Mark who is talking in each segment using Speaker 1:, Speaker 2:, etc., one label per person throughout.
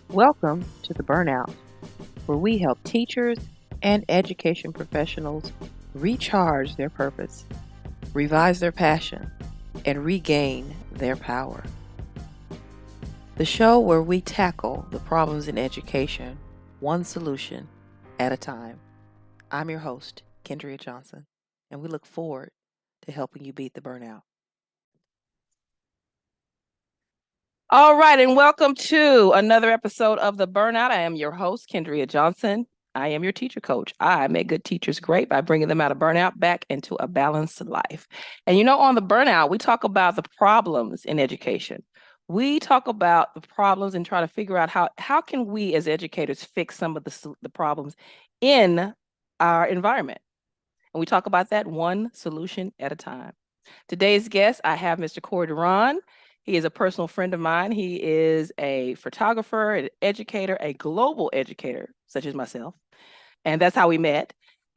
Speaker 1: Welcome to the Burnout, where we help teachers and education professionals recharge their purpose, revise their passion, and regain their power. The show where we tackle the problems in education, one solution at a time. I'm your host, Kendria Johnson, and we look forward to helping you beat the burnout. All right, and welcome to another episode of The Burnout. I am your host, Kendria Johnson. I am your teacher coach. I make good teachers great by bringing them out of burnout back into a balanced life. And on The Burnout, we talk about the problems in education. We talk about the problems and try to figure out how can we as educators fix some of the problems in our environment. And we talk about that one solution at a time. Today's guest, I have Mr. CoreyDron. He is a personal friend of mine. He is a photographer, an educator, a global educator, such as myself. And that's how we met.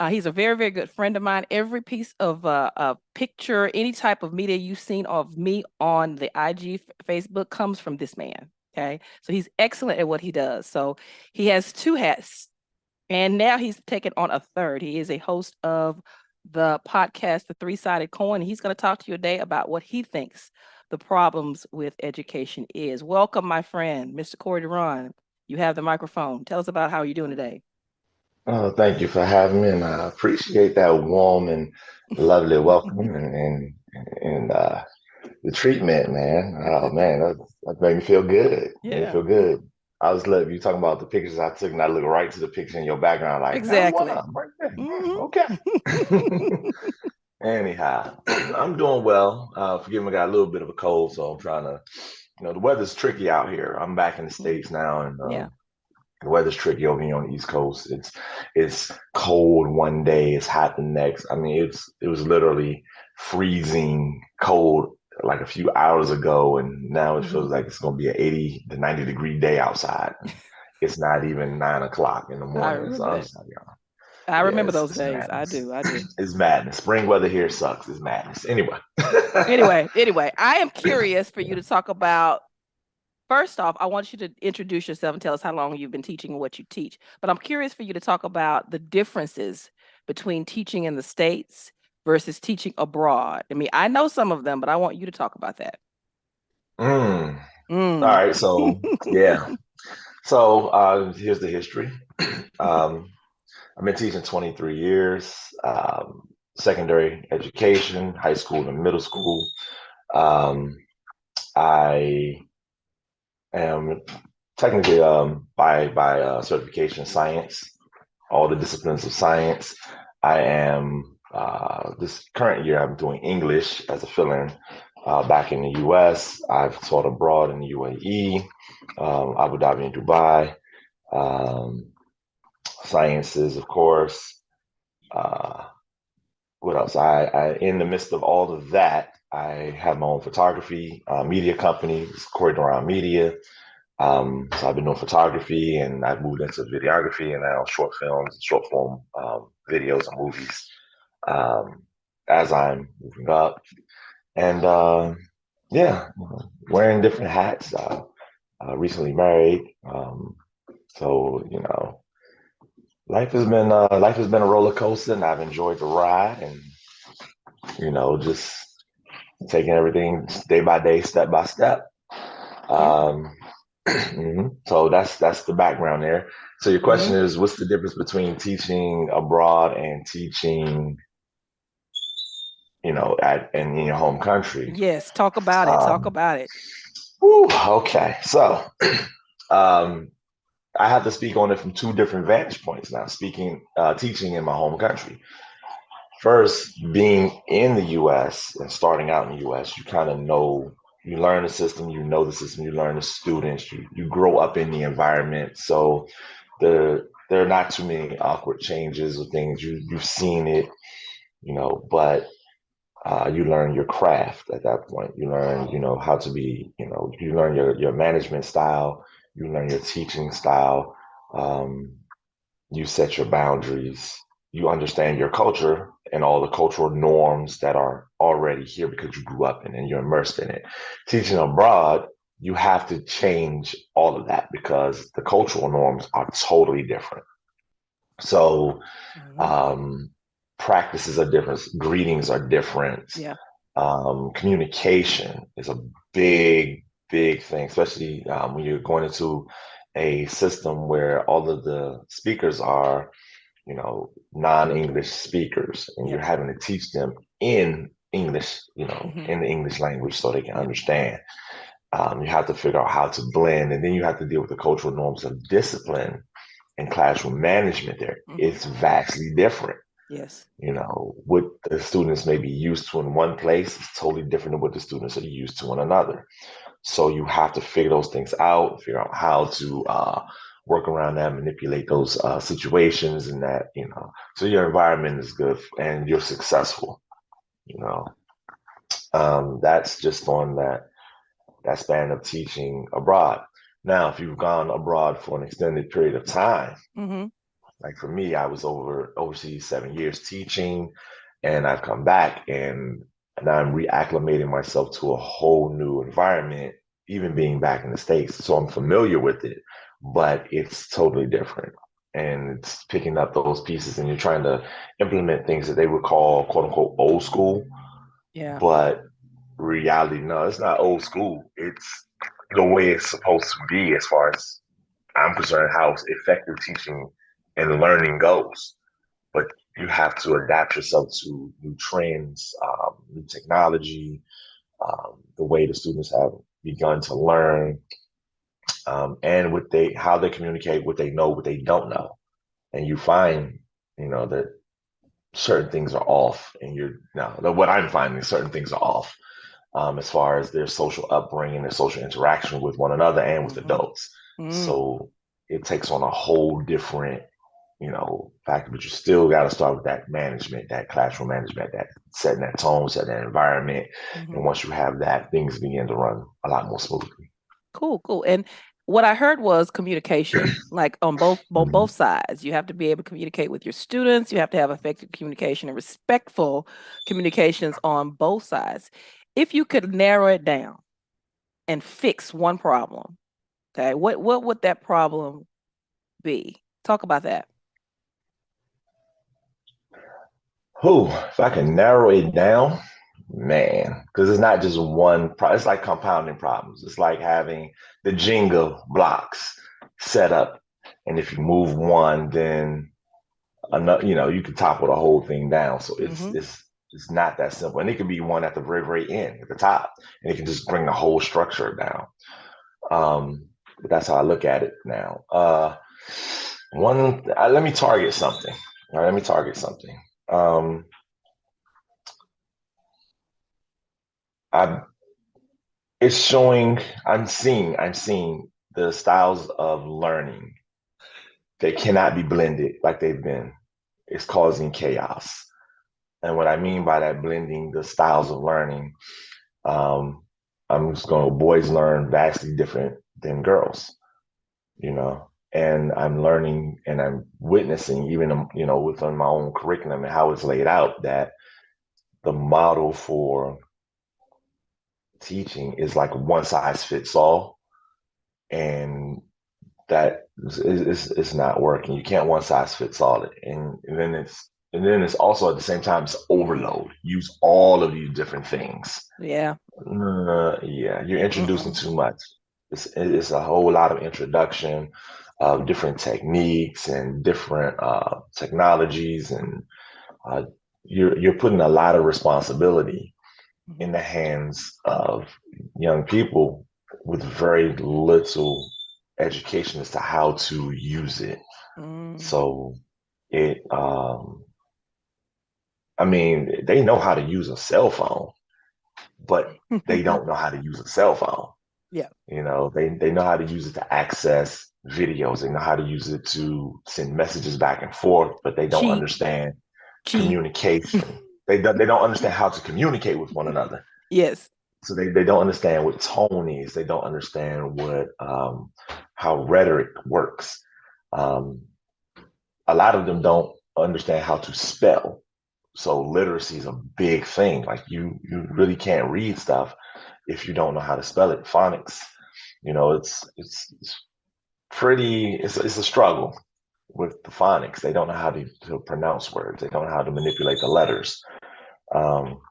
Speaker 1: He's a very, very good friend of mine. Every piece of a picture, any type of media you've seen of me on the IG, Facebook comes from this man. Okay. So he's excellent at what he does. So he has two hats. And now he's taken on a third. He is a host of the podcast, The Three-Sided Coin. He's going to talk to you today about what he thinks the problems with education is. Welcome, my friend, Mr. CoreyDron. You have the microphone. Tell us about how you're doing today.
Speaker 2: Oh, thank you for having me, and I appreciate that warm and lovely welcome and the treatment, man. Oh man, that made me feel good. Made me
Speaker 1: Yeah,
Speaker 2: feel good. I was letting you talking about the pictures I took, and I look right to the picture in your background, like that was one
Speaker 1: exactly.
Speaker 2: of them right there.
Speaker 1: Mm-hmm.
Speaker 2: Okay. Anyhow, I'm doing well. Forgive me, I got a little bit of a cold, so I'm trying to. The weather's tricky out here. I'm back in the States now, and
Speaker 1: Yeah.
Speaker 2: the weather's tricky over here on the East Coast. It's cold one day, it's hot the next. I mean, it was literally freezing cold like a few hours ago, and now it
Speaker 1: Mm-hmm.
Speaker 2: feels like it's gonna be an 80 to 90-degree day outside. It's not even 9 o'clock in the
Speaker 1: I
Speaker 2: morning. So
Speaker 1: remember
Speaker 2: I'm
Speaker 1: that.
Speaker 2: just like, y'all,
Speaker 1: I
Speaker 2: yeah,
Speaker 1: remember those
Speaker 2: it's
Speaker 1: days. I
Speaker 2: madness.
Speaker 1: do. I do.
Speaker 2: It's madness. Spring weather here sucks. It's madness. Anyway.
Speaker 1: Anyway, I am curious for you to talk about. First off, I want you to introduce yourself and tell us how long you've been teaching and what you teach. But I'm curious for you to talk about the differences between teaching in the States versus teaching abroad. I mean, I know some of them, but I want you to talk about that.
Speaker 2: Mm. All
Speaker 1: Mm.
Speaker 2: right. So yeah. So here's the history. Um, I've been teaching 23 years, secondary education, high school and middle school. Um, I am technically by certification science, all the disciplines of science. I am this current year I'm doing English as a fill-in back in the U.S. I've taught abroad in the UAE, Abu Dhabi, and Dubai. Um, Sciences, of course. Uh, what else? In the midst of all of that, I have my own photography media company, it's CoreyDronMedia. So I've been doing photography, and I've moved into videography and now short films, short form videos and movies um, as I'm moving up. And yeah, wearing different hats. Recently married, so life has been a roller coaster, and I've enjoyed the ride, and just taking everything day by day, step by step.
Speaker 1: Yeah.
Speaker 2: Um, So that's the background there. So your
Speaker 1: Mm-hmm.
Speaker 2: question is, what's the difference between teaching abroad and teaching, in your home country?
Speaker 1: Yes. Talk about it. Talk
Speaker 2: Um,
Speaker 1: about it.
Speaker 2: okay, so um, I have to speak on it from two different vantage points now. Teaching in my home country. First, being in the U.S. and starting out in the U.S., you kind of know, you learn the system, you learn the students, you grow up in the environment. So there are not too many awkward changes or things. You've seen it, but you learn your craft at that point. You learn, how to be, you learn your management style, you learn your teaching style. Um, you set your boundaries, you understand your culture and all the cultural norms that are already here because you grew up in it and you're immersed in it. Teaching abroad, you have to change all of that because the cultural norms are totally different. So
Speaker 1: Mhm.
Speaker 2: um, practices are different, greetings are different.
Speaker 1: Yeah.
Speaker 2: Communication is a big, big thing, especially when you're going into a system where all of the speakers are, non-English speakers, and you're
Speaker 1: Yep.
Speaker 2: having to teach them in English,
Speaker 1: Hmm.
Speaker 2: in the English language so they can
Speaker 1: Yep.
Speaker 2: understand. You have to figure out how to blend, and then you have to deal with the cultural norms of discipline and classroom management there.
Speaker 1: Hmm.
Speaker 2: It's vastly different.
Speaker 1: Yes.
Speaker 2: What the students may be used to in one place is totally different than what the students are used to in another. So you have to figure those things out, figure out how to work around that, manipulate those situations, and that, so your environment is good and you're successful. You know, that's just on that span of teaching abroad. Now, if you've gone abroad for an extended period of time,
Speaker 1: Hmm.
Speaker 2: like for me, I was overseas 7 years teaching, and I've come back and now I'm reacclimating myself to a whole new environment, even being back in the States. So I'm familiar with it, but it's totally different. And it's picking up those pieces and you're trying to implement things that they would call quote unquote old school,
Speaker 1: Yeah.
Speaker 2: but reality, no, it's not old school. It's the way it's supposed to be as far as I'm concerned, how effective teaching and learning goes. But you have to adapt yourself to new trends, new technology, the way the students have begun to learn, and how they communicate, what they know, what they don't know. And you find, that certain things are off, and what I'm finding, certain things are off, as far as their social upbringing, their social interaction with one another and with
Speaker 1: Hmm.
Speaker 2: adults.
Speaker 1: Mm.
Speaker 2: So it takes on a whole different, factor, but you still got to start with that management, that classroom management, that setting that tone, setting that environment.
Speaker 1: Hmm.
Speaker 2: And once you have that, things begin to run a lot more smoothly.
Speaker 1: Cool, cool. And what I heard was communication, like on both
Speaker 2: Mhm.
Speaker 1: sides. You have to be able to communicate with your students. You have to have effective communication and respectful communications on both sides. If you could narrow it down and fix one problem, okay, what would that problem be? Talk about that.
Speaker 2: If I can narrow it down, man, because it's not just it's like compounding problems. It's like having the Jenga blocks set up. And if you move one, then another, you can topple the whole thing down. So it's
Speaker 1: Hmm.
Speaker 2: it's it's not that simple. And it can be one at the very, very end, at the top, and it can just bring the whole structure down. But that's how I look at it now. Let me target something. All right, let me target something. Um, I it's showing. I'm seeing the styles of learning that cannot be blended like they've been. It's causing chaos. And what I mean by that, blending the styles of learning, um, I'm just going, boys learn vastly different than girls, and I'm learning and I'm witnessing, even, within my own curriculum and how it's laid out, that the model for teaching is like one size fits all. And that is not working. You can't one size fits all it. And then it's also at the same time, it's overload. Use all of these different things.
Speaker 1: Yeah.
Speaker 2: Yeah, you're introducing
Speaker 1: Mm-mm.
Speaker 2: too much. It's a whole lot of introduction of different techniques and different technologies, and uh, you're putting a lot of responsibility
Speaker 1: Hmm.
Speaker 2: in the hands of young people with very little education as to how to use it.
Speaker 1: Mm.
Speaker 2: So it, I mean, they know how to use a cell phone, but they don't know how to use a cell phone.
Speaker 1: Yeah.
Speaker 2: They know how to use it to access videos. They know how to use it to send messages back and forth, but they don't
Speaker 1: Cheat.
Speaker 2: understand
Speaker 1: Cheat.
Speaker 2: communication. They don't understand how to communicate with one another.
Speaker 1: Yes.
Speaker 2: So they don't understand what tone is. They don't understand what how rhetoric works. Um, a lot of them don't understand how to spell. So literacy is a big thing. Like you really can't read stuff if you don't know how to spell it. Phonics. It's pretty. It's a struggle with the phonics. They don't know how to pronounce words. They don't know how to manipulate the letters. Um,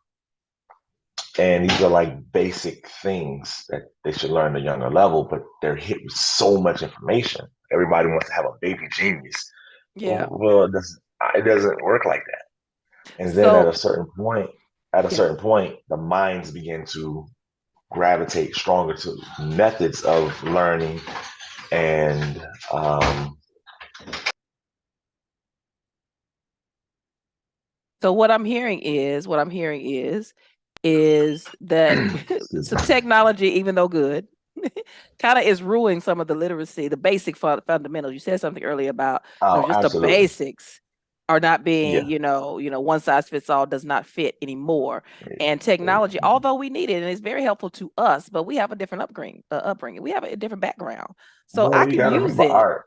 Speaker 2: and these are like basic things that they should learn at a younger level, but they're hit with so much information. Everybody wants to have a baby genius.
Speaker 1: Yeah.
Speaker 2: Well, it doesn't work like that. And then
Speaker 1: So,
Speaker 2: at a
Speaker 1: yeah.
Speaker 2: certain point, the minds begin to gravitate stronger to methods of learning and
Speaker 1: So what I'm hearing is that
Speaker 2: excuse
Speaker 1: some
Speaker 2: me.
Speaker 1: technology, even though good, kind of is ruining some of the literacy, the basic fundamentals. You said something earlier about,
Speaker 2: Oh,
Speaker 1: just the
Speaker 2: absolutely.
Speaker 1: basics are not being,
Speaker 2: Yeah.
Speaker 1: one size fits all does not fit anymore. And technology, although we need it and it's very helpful to us, but we have a different upbringing. We have a different background. So
Speaker 2: Well,
Speaker 1: I
Speaker 2: you
Speaker 1: can
Speaker 2: got to
Speaker 1: use
Speaker 2: remember
Speaker 1: it.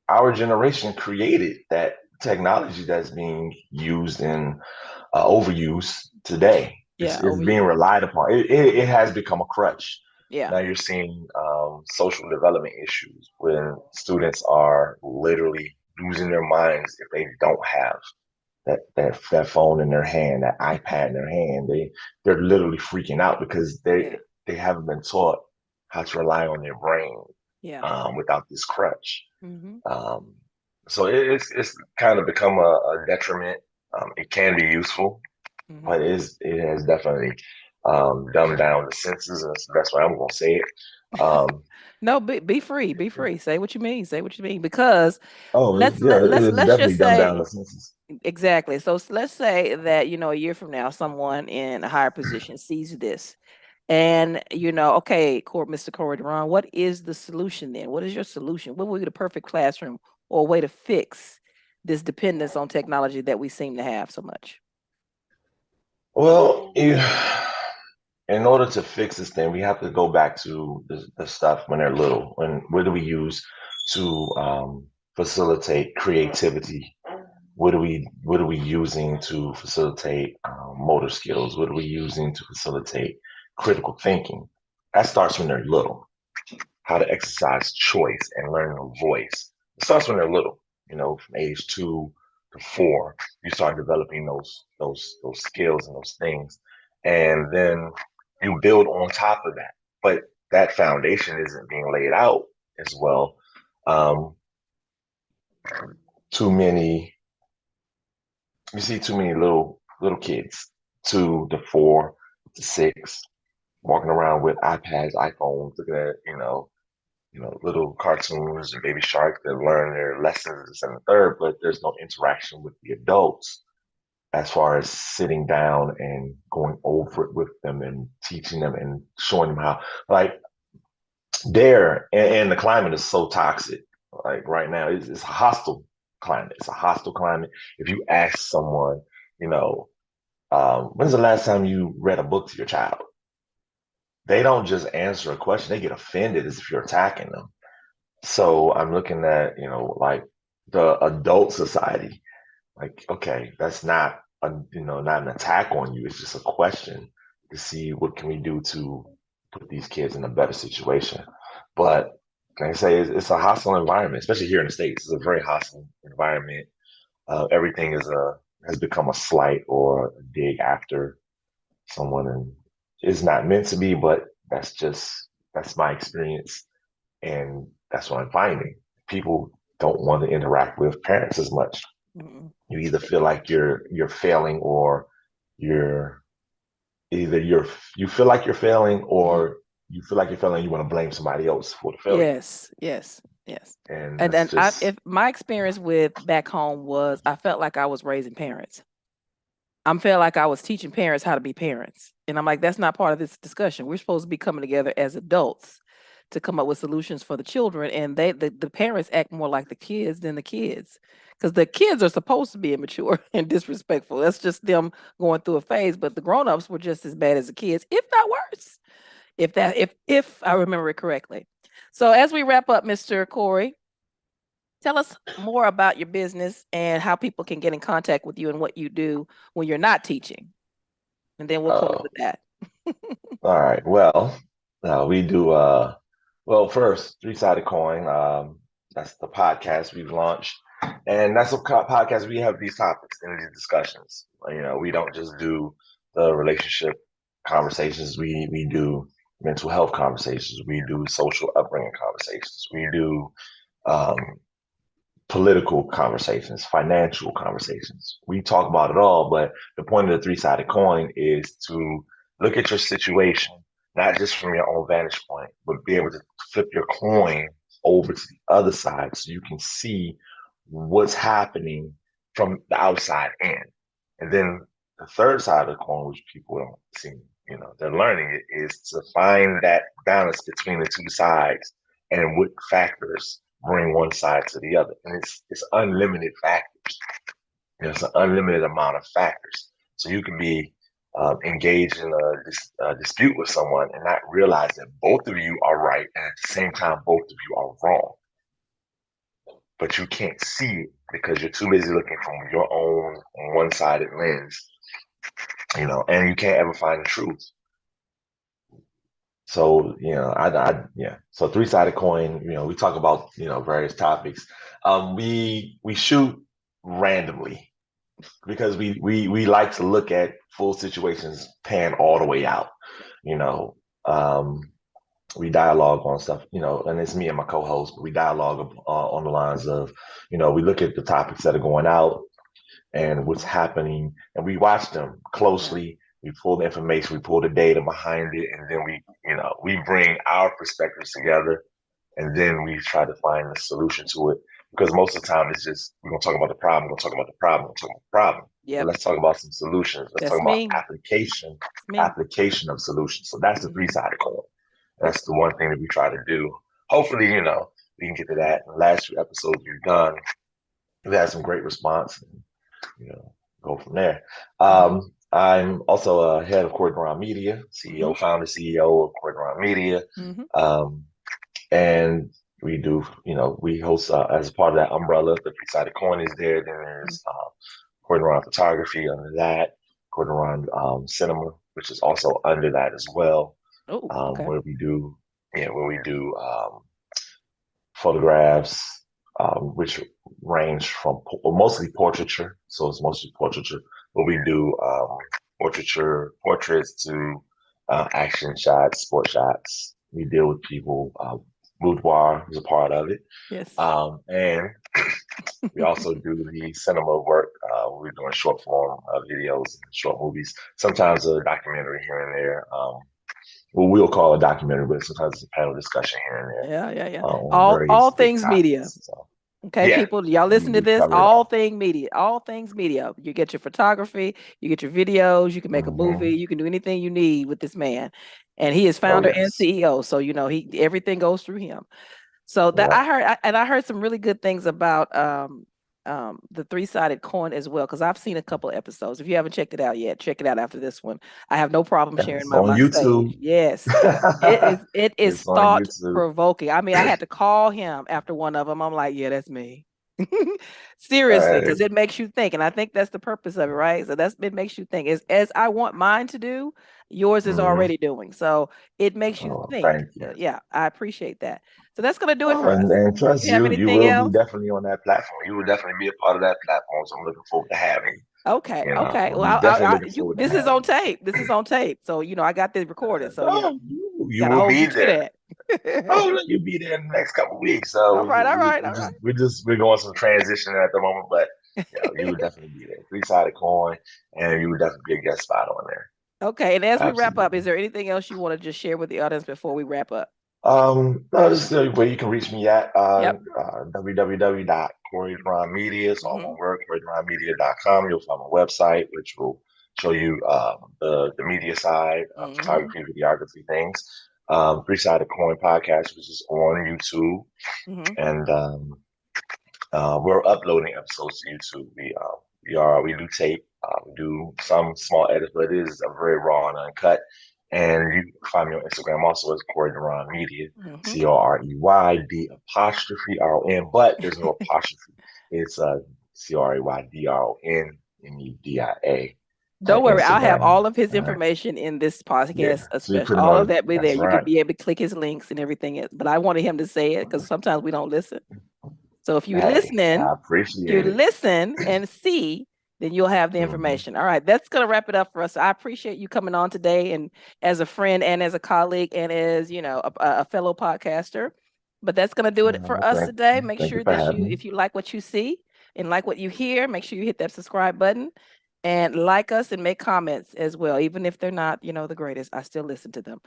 Speaker 2: our generation created that technology that's being used in overuse today. It's,
Speaker 1: Yeah,
Speaker 2: it's being
Speaker 1: overuse.
Speaker 2: relied upon. It has become a crutch.
Speaker 1: Yeah.
Speaker 2: Now you're seeing social development issues when students are literally losing their minds if they don't have that phone in their hand, that iPad in their hand. They're literally freaking out because
Speaker 1: Yeah.
Speaker 2: they haven't been taught how to rely on their brain
Speaker 1: Yeah.
Speaker 2: without this crutch.
Speaker 1: Hmm.
Speaker 2: Um, so it's kind of become a detriment. It can be useful,
Speaker 1: Hmm.
Speaker 2: but it has definitely dumbed down the senses, and that's the best way I'm going to say it. Um,
Speaker 1: No, be free, be free. Say what you mean. Say what you mean. Because
Speaker 2: yeah, it's
Speaker 1: let's
Speaker 2: definitely
Speaker 1: just
Speaker 2: dumbed down
Speaker 1: say
Speaker 2: the senses.
Speaker 1: exactly. So let's say that a year from now, someone in a higher position sees this, and okay, Mr. CoreyDron, what is the solution then? What is your solution? What would be the perfect classroom or way to fix this dependence on technology that we seem to have so much?
Speaker 2: Well, in order to fix this thing, we have to go back to the stuff when they're little. What do we use to facilitate creativity? What are we using to facilitate motor skills? What are we using to facilitate critical thinking? That starts when they're little. How to exercise choice and learning a voice. It starts when they're little. From age 2 to 4, you start developing those skills and those things, and then you build on top of that. But that foundation isn't being laid out as well. Um, too many you see too many little kids, 2 to 4 to 6, walking around with iPads, iPhones, looking at little cartoons and Baby Shark that learn their lessons and the third, but there's no interaction with the adults as far as sitting down and going over it with them and teaching them and showing them how. Like and the climate is so toxic. Like right now, it's a hostile climate. It's a hostile climate. If you ask someone, you know, when's the last time you read a book to your child? They don't just answer a question; they get offended as if you're attacking them. So I'm looking at, like the adult society. Like, okay, that's not an attack on you. It's just a question to see what can we do to put these kids in a better situation. But like I say, it's a hostile environment, especially here in the States. It's a very hostile environment. Everything has become a slight or a dig after someone, and it's not meant to be, but that's my experience, and that's what I'm finding. People don't want to interact with parents as much.
Speaker 1: Mm-mm.
Speaker 2: You either feel like you're failing, or you're either you feel like you're failing,
Speaker 1: Mm-hmm.
Speaker 2: or you feel like you're failing. You want to blame somebody else for the failure,
Speaker 1: Yes, yes, yes.
Speaker 2: and
Speaker 1: And
Speaker 2: that's
Speaker 1: then I
Speaker 2: just
Speaker 1: if my experience with back home was I felt like I was raising parents. I felt like I was teaching parents how to be parents. And I'm like, that's not part of this discussion. We're supposed to be coming together as adults to come up with solutions for the children. And the parents act more like the kids than the kids. Because the kids are supposed to be immature and disrespectful. That's just them going through a phase. But the grown-ups were just as bad as the kids, if not worse. If I remember it correctly. So as we wrap up, Mr. Corey, tell us more about your business and how people can get in contact with you and what you do when you're not teaching. And then we'll close
Speaker 2: uh,
Speaker 1: with that.
Speaker 2: all right. Well, we do. Well, first, Three-Sided Coin. That's the podcast we've launched. And that's a podcast we have these topics and these discussions. We don't just do the relationship conversations. We do mental health conversations. We do social upbringing conversations. We do um, political conversations, financial conversations. We talk about it all, but the point of the three-sided coin is to look at your situation, not just from your own vantage point, but be able to flip your coin over to the other side so you can see what's happening from the outside in. And then the third side of the coin, which people don't seem, they're learning it, is to find that balance between the two sides and what factors bring one side to the other. And it's unlimited factors. It's an unlimited amount of factors. So you can be engaged in a dispute with someone and not realize that both of you are right, and at the same time, both of you are wrong. But you can't see it because you're too busy looking from your own one-sided lens, and you can't ever find the truth. So, yeah. So three-sided coin, we talk about, various topics. We shoot randomly because we like to look at full situations pan all the way out. You know, um, we dialogue on stuff, and it's me and my co-host, but we dialogue on the lines of, we look at the topics that are going out and what's happening, and we watch them closely. We pull the information, we pull the data behind it, and then we bring our perspectives together, and then we try to find a solution to it. Because most of the time, it's just we're gonna talk about the problem, we're gonna talk about the problem, we're gonna talk about the problem. But
Speaker 1: Yep,
Speaker 2: let's talk about some solutions. Let's
Speaker 1: that's
Speaker 2: talk about
Speaker 1: me.
Speaker 2: application,
Speaker 1: It's me.
Speaker 2: application of solutions. So that's the
Speaker 1: Mhm.
Speaker 2: three-sided coin. That's the one thing that we try to do. Hopefully, we can get to that. In the last few episodes we've done, we've had some great response. And, go from there.
Speaker 1: Mhm.
Speaker 2: I'm also a head of CoreyDronMedia,
Speaker 1: Mhm.
Speaker 2: CEO, founder, CEO of CoreyDronMedia.
Speaker 1: Mhm.
Speaker 2: Um, and we do, we host as a part of that umbrella, the three-sided coin is there. Then
Speaker 1: Mhm.
Speaker 2: there's CoreyDron Photography under that, CoreyDron Cinema, which is also under that as well,
Speaker 1: Oh, okay.
Speaker 2: where we do, photographs, which range from mostly portraiture. So it's mostly portraiture, but we do portraits to action shots, sport shots. We deal with people. Boudoir is a part of it.
Speaker 1: Yes.
Speaker 2: And we also do the cinema work. We're doing short form videos, short movies, sometimes a documentary here and there. Well, we'll call it a documentary, but sometimes it's a panel discussion here and there
Speaker 1: Yeah, yeah, yeah.
Speaker 2: on
Speaker 1: All
Speaker 2: various big
Speaker 1: things media.
Speaker 2: topics. So,
Speaker 1: Okay,
Speaker 2: yeah,
Speaker 1: people, y'all listen to
Speaker 2: we
Speaker 1: this.
Speaker 2: cover it all.
Speaker 1: All things media. You get your photography, you get your videos, you can make a movie,
Speaker 2: Hmm.
Speaker 1: you can do anything you need with this man. And he is
Speaker 2: Oh,
Speaker 1: founder and
Speaker 2: yes.
Speaker 1: CEO. So, he everything goes through him. So that
Speaker 2: Yeah.
Speaker 1: I heard some really good things about the three-sided coin as well, because I've seen a couple of episodes. If you haven't checked it out yet, check it out after this one. I have no problem sharing
Speaker 2: It's
Speaker 1: my
Speaker 2: on
Speaker 1: my stage.
Speaker 2: YouTube.
Speaker 1: Yes. It is
Speaker 2: It's on
Speaker 1: thought
Speaker 2: YouTube.
Speaker 1: provoking. I mean, I had to call him after one of them. I'm like, yeah, that's me. Seriously,
Speaker 2: Uh,
Speaker 1: because it makes you think. And I think that's the purpose of it, right? So it makes you think. As I want mine to do, yours is
Speaker 2: mhm.
Speaker 1: already doing. So it makes you
Speaker 2: Oh,
Speaker 1: think.
Speaker 2: thank you.
Speaker 1: Yeah, I appreciate that. So that's gonna do it
Speaker 2: Oh,
Speaker 1: for
Speaker 2: and,
Speaker 1: us.
Speaker 2: and trust
Speaker 1: You have
Speaker 2: you
Speaker 1: anything
Speaker 2: will be
Speaker 1: else?
Speaker 2: definitely on that platform. You will definitely be a part of that platform. So I'm looking forward to having you.
Speaker 1: Okay, okay. Well,
Speaker 2: I'm definitely looking forward to
Speaker 1: this is
Speaker 2: having
Speaker 1: on
Speaker 2: you.
Speaker 1: tape. This is on tape. So I got this recorded. So
Speaker 2: No, you
Speaker 1: gotta
Speaker 2: will
Speaker 1: hold
Speaker 2: be
Speaker 1: you to
Speaker 2: there.
Speaker 1: that.
Speaker 2: Oh, look, you'll be there in the next couple of weeks. So
Speaker 1: All right, all right, all
Speaker 2: we're going some transition at the moment, but you would
Speaker 1: right.
Speaker 2: definitely be there. Three-sided coin, and you would definitely be a guest spot on there.
Speaker 1: Okay, and as we wrap up,
Speaker 2: Absolutely.
Speaker 1: is there anything else you want to just share with the audience before we wrap up?
Speaker 2: No, this is where you can reach me at
Speaker 1: Yep.
Speaker 2: www.CoreyDronMedia. It's all
Speaker 1: Mm-hmm.
Speaker 2: one word, CoreyDronMedia.com. You'll find my website, which will show you the media side,
Speaker 1: Mm-hmm.
Speaker 2: photography, videography things. Three-sided coin podcast, which is on YouTube,
Speaker 1: Mm-hmm.
Speaker 2: and we're uploading episodes to YouTube. We do tape, we do some small edits, but it is a very raw and uncut. And you can find me on Instagram also as Corey Duran Media,
Speaker 1: Mm-hmm.
Speaker 2: COREYD apostrophe RON, but there's no apostrophe. It's COREYDRONMedia.
Speaker 1: Don't worry, I'll have
Speaker 2: Instagram.
Speaker 1: all of his
Speaker 2: All right.
Speaker 1: information in this
Speaker 2: Yeah.
Speaker 1: podcast,
Speaker 2: So you
Speaker 1: especially
Speaker 2: put him
Speaker 1: all of
Speaker 2: on.
Speaker 1: that be there.
Speaker 2: That's
Speaker 1: You could
Speaker 2: right.
Speaker 1: be able to click his links and everything. But I wanted him to say it because sometimes we don't listen. So if you're
Speaker 2: Hey,
Speaker 1: listening,
Speaker 2: I
Speaker 1: you
Speaker 2: appreciate it.
Speaker 1: listen and see, then you'll have the
Speaker 2: Mhm.
Speaker 1: information. All right, that's going to wrap it up for us. I appreciate you coming on today, and as a friend and as a colleague and as, you know, a fellow podcaster. But that's going to do it for us today. Make
Speaker 2: Thank you
Speaker 1: sure
Speaker 2: for
Speaker 1: that
Speaker 2: having me.
Speaker 1: if you like what you see and like what you hear, make sure you hit that subscribe button and like us and make comments as well. Even if they're not, you know, the greatest, I still listen to them.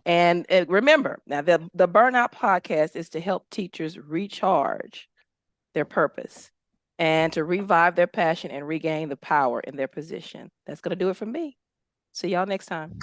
Speaker 1: And remember, now the Burnout podcast is to help teachers recharge their purpose and to revive their passion and regain the power in their position. That's going to do it for me. See y'all next time.